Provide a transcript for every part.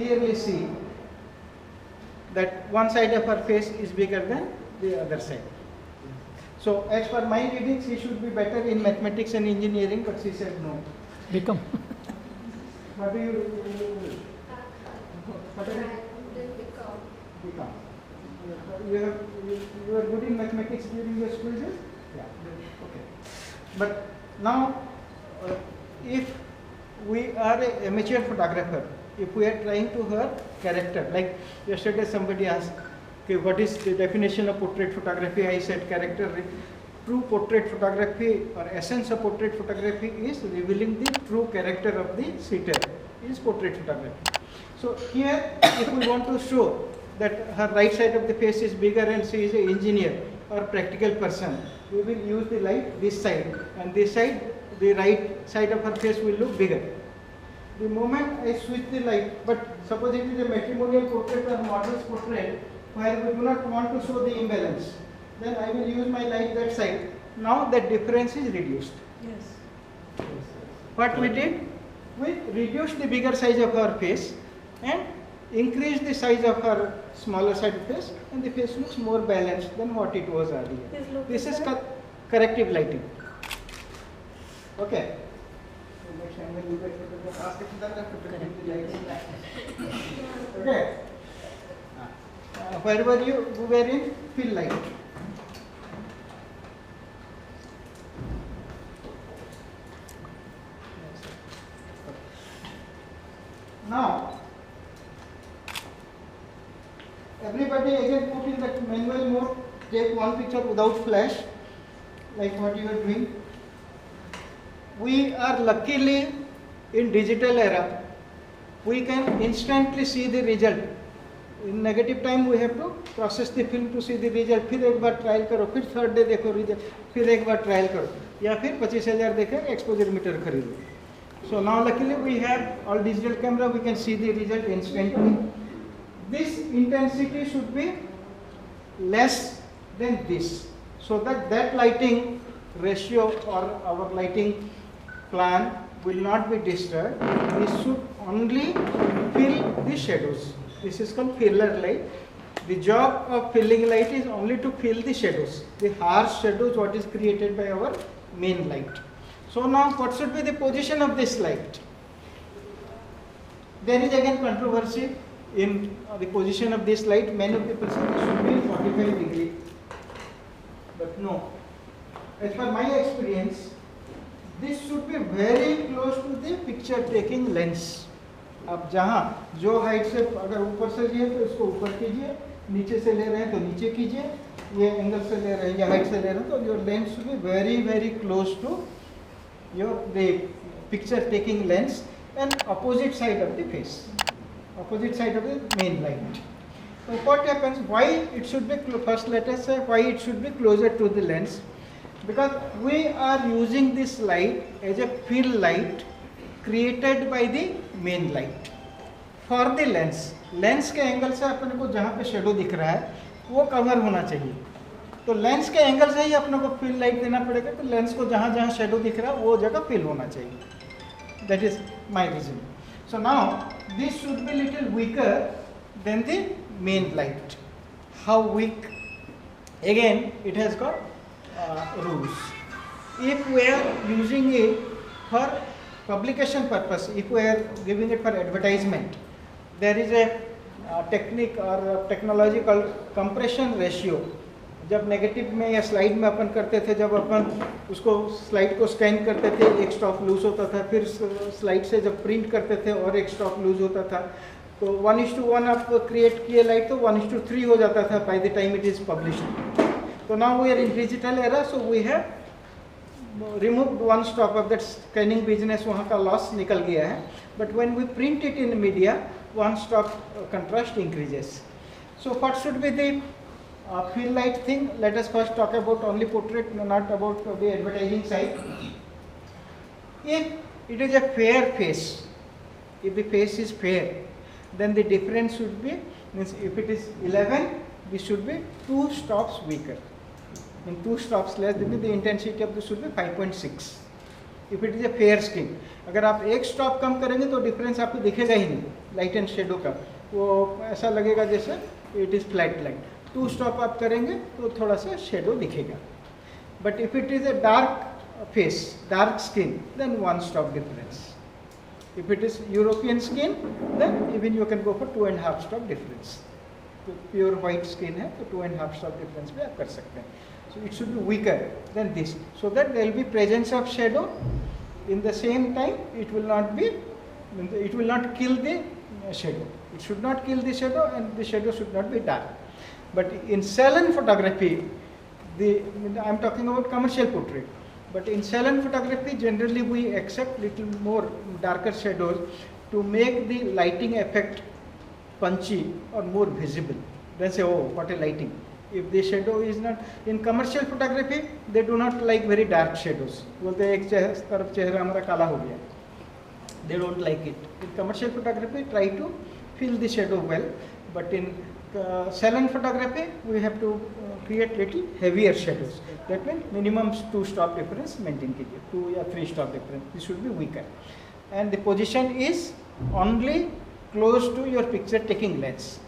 clearly see that one side of her face is bigger than the other side. So as per my reading, she should be better in mathematics and engineering, but she said no. Become. What do you become? You are good in mathematics during your school days? Yeah. Okay. But now, if we are an amateur photographer, if we are trying to her character, like yesterday somebody asked, okay, what is the definition of portrait photography? I said character. True portrait photography or essence of portrait photography is revealing the true character of the sitter, is portrait photography. So here, if we want to show that her right side of the face is bigger and she is an engineer or practical person, we will use the light this side, and this side, the right side of her face will look bigger. The moment I switch the light, but suppose it is a matrimonial portrait or model's portrait where we do not want to show the imbalance, then I will use my light that side. Now that difference is reduced. Yes. What we did? We reduced the bigger size of her face and increased the size of her smaller side of face, and the face looks more balanced than what it was earlier. This is corrective lighting. Okay. Next time when you ask okay. Wherever you were in fill light. Now, everybody again put in that manual mode, take one picture without flash, like what you are doing. We are luckily in digital era, we can instantly see the result. In negative time we have to process the film to see the result. फिर एक बार trial करो, फिर third day देखो result, फिर एक बार trial करो, या फिर 25,000 देखे एक्सपोजर मीटर खरीदो. So now luckily we have all digital camera, we can see the result instantly. This intensity should be less than this, so that that lighting ratio or our lighting plan will not be disturbed. This should only fill the shadows. This is called filler light. The job of filling light is only to fill the shadows, the harsh shadows what is created by our main light. So now what should be the position of this light? There is again controversy in the position of this light. Many people say it should be 45 degree, but no. As per my experience, this should be very close to the picture taking lens. अब जहाँ जो height से अगर ऊपर से लिए तो इसको ऊपर कीजिए, नीचे से ले रहे हैं तो नीचे कीजिए, ये एंगल से ले रहे हैं या हाइट से ले रहे हैं तो your lens should be very very close to the picture taking lens and opposite side of the face, opposite side of the main light. So what happens? Why it should be first? Let us say why it should be closer to the lens, because we are using this light as a fill light created by the main light for the lens. Lens के angle से अपने को जहाँ पे shadow दिख रहा है वो कवर होना चाहिए, तो लेंस के एंगल से ही अपने को फिल लाइट देना पड़ेगा, तो लेंस को जहाँ जहाँ शेडो दिख रहा है वो जगह फिल होना चाहिए. That is my reason. So now this should be little weaker than the main light. How weak? Again it has got rules. If we are using it for publication purpose, if we are giving it for advertisement, there is a technique or technology called compression ratio. जब negative में या slide में अपन करते थे, जब अपन उसको slide को scan करते थे एक स्टॉप लूज होता था, फिर स्लाइड से जब प्रिंट करते थे और एक स्टॉप लूज होता था, तो 1:1 आप क्रिएट किए लाइट तो 1:3 हो जाता था by the time it is published. तो now we are in digital era, so we have removed one stop of that scanning business, वहाँ का loss निकल गया है. But when we print it in media, one stop contrast increases. So what should be the fill light thing? Let us first talk about only portrait, not about the advertising side. If it is a fair face, if the face is fair, then the difference should be, means if it is 11, this should be 2 stops weaker. In 2 stops less, then the intensity of this should be 5.6. If it is a fair skin, अगर आप एक stop कम करेंगे तो difference आपको दिखेगा ही नहीं. Light and shadow का, वो ऐसा लगेगा जैसे it is flat light. 2 stop आप करेंगे तो थोड़ा सा शेडो दिखेगा. But if it is a dark face, dark skin, then 1 stop difference. If it is European skin, then even you can go for 2.5 stop difference. तो pure white skin है तो 2.5 stop difference भी आप कर सकते हैं. So it should be weaker than this, so that there will be presence of shadow. In the same time, it will not kill the shadow. It should not kill the shadow, and the shadow should not be dark. But in salon photography, I am talking about commercial portrait. But in salon photography, generally we accept little more darker shadows to make the lighting effect punchy or more visible. Then say, oh, what a lighting. If the shadow is not, in commercial photography, they do not like very dark shadows. बोलते हैं एक तरफ चेहरा हमारा काला हो गया. They don't like it. In commercial photography, try to fill the shadow well. But in salon photography, we have to create little heavier shadows. That means minimum 2 stop difference maintain कीजिए, 2 या 3 stop difference. This should be weaker. And the position is only close to your picture taking lens.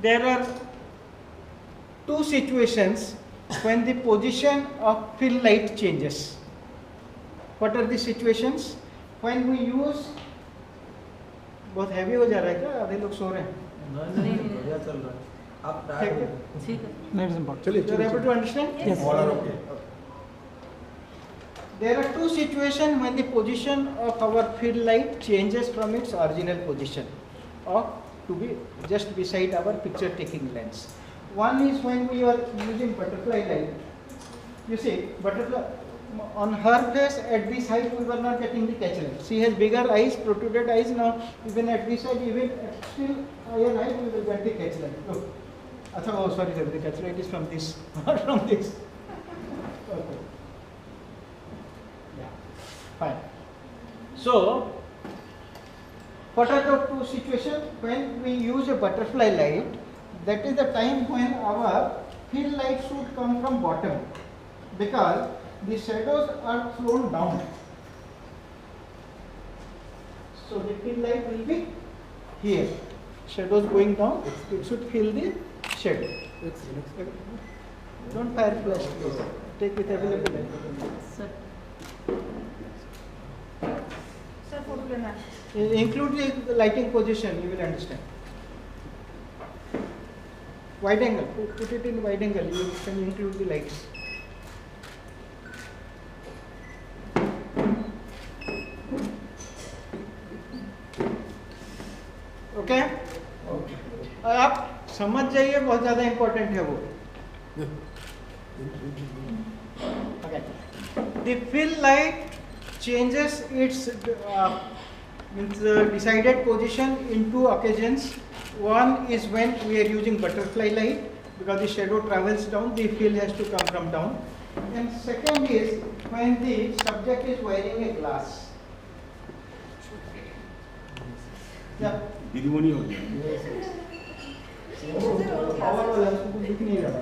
There are 2 situations when the position of fill light changes. What are the situations? When we use, बहुत heavy हो जा रहा है क्या? आधे लोग सो रहे हैं. नहीं बढ़िया चल रहा है. आप ठीक है. That is important. You are able to understand? Yes. All are okay. There are 2 situations when the position of our fill light changes from its original position, or to be just beside our picture taking lens. One is when we are using butterfly light. You see, butterfly on her face at this height we were not getting the catch light. She has bigger eyes, protruded eyes. Now even at this height, even at still higher height, we will get the catch light. Look. Oh, sorry, the catch light is from this, not from this. Okay. Yeah. Fine. So, what are the 2 situations when we use a butterfly light? That is the time when our fill light should come from bottom, because the shadows are thrown down. So the fill light will be here. Shadows going down, it should fill the shadow. Don't fire flash, please. Take with available light. Sir. Sir, photo लेना है. Include the lighting position, you will understand. Wide angle, put it in wide angle, you can include the lights. Okay? आप समझ जाइए, बहुत ज़्यादा important है वो. Okay. The fill light changes its decided position in 2 occasions. One is when we are using butterfly light, because the shadow travels down, the fill has to come from down. And second is when the subject is wearing a glass. Yeah. दीदीमणि हो गया. Power वाला उसको कुछ दिख नहीं रहा.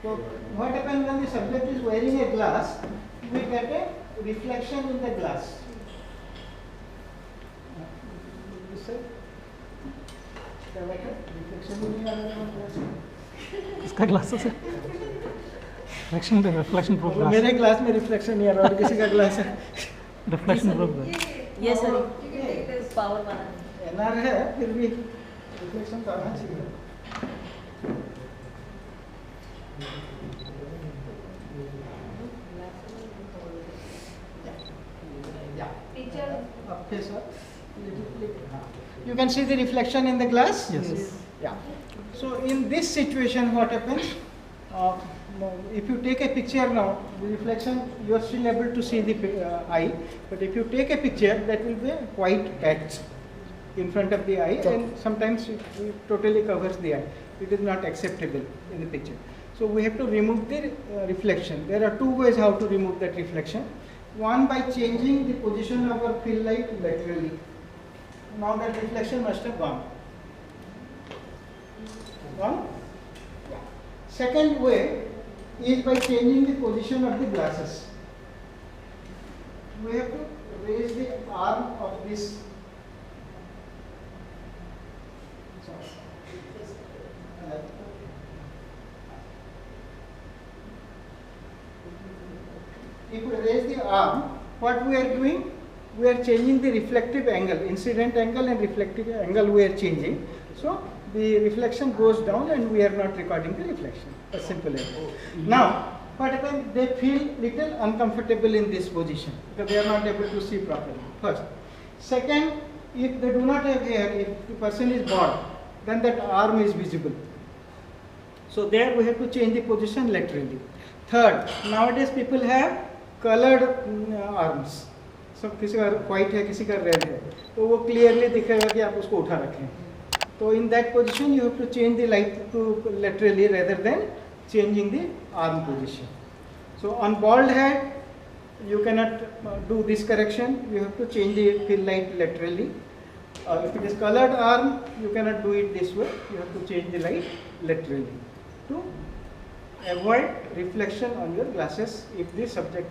So what happens when the subject is wearing a glass? We get a reflection in the glass. किसका glass है? Reflection proof glass. मेरे ग्लास में रिफ्लेक्शन नहीं आ रहा, और किसी का ग्लास है. रिफ्लेक्शन प्रूफ है. ये सर पावर वाला है. एनआर है, फिर भी रिफ्लेक्शन तो आना चाहिए. You can see the reflection in the glass? Yes. Yeah. So in this situation what happens? If you take a picture now, the reflection, you are still able to see the eye, but if you take a picture, that will be a white patch in front of the eye, and sometimes it totally covers the eye. It is not acceptable in the picture. So we have to remove the reflection. There are two ways how to remove that reflection. One, by changing the position of our fill light laterally. Now that reflection must have gone. Gone? Yeah. Second way is by changing the position of the glasses. We have to raise the arm of this. If we raise the arm, what we are doing? We are changing the reflective angle, incident angle and reflective angle we are changing. So the reflection goes down and we are not recording the reflection. As simple as that. Now, what happens? They feel little uncomfortable in this position because they are not able to see properly. First. Second, if they do not have hair, if the person is bald, then that arm is visible. So there we have to change the position laterally. Third, nowadays people have colored arms. So किसी का white है, किसी का red है, तो वो clearly दिखेगा कि आप उसको उठा रखें. So in that position you have to change the light to laterally rather than changing the arm position. So on bald head you cannot do this correction. You have to change the fill light laterally. If it is colored arm, you cannot do it this way. You have to change the light laterally to avoid reflection on your glasses if the subject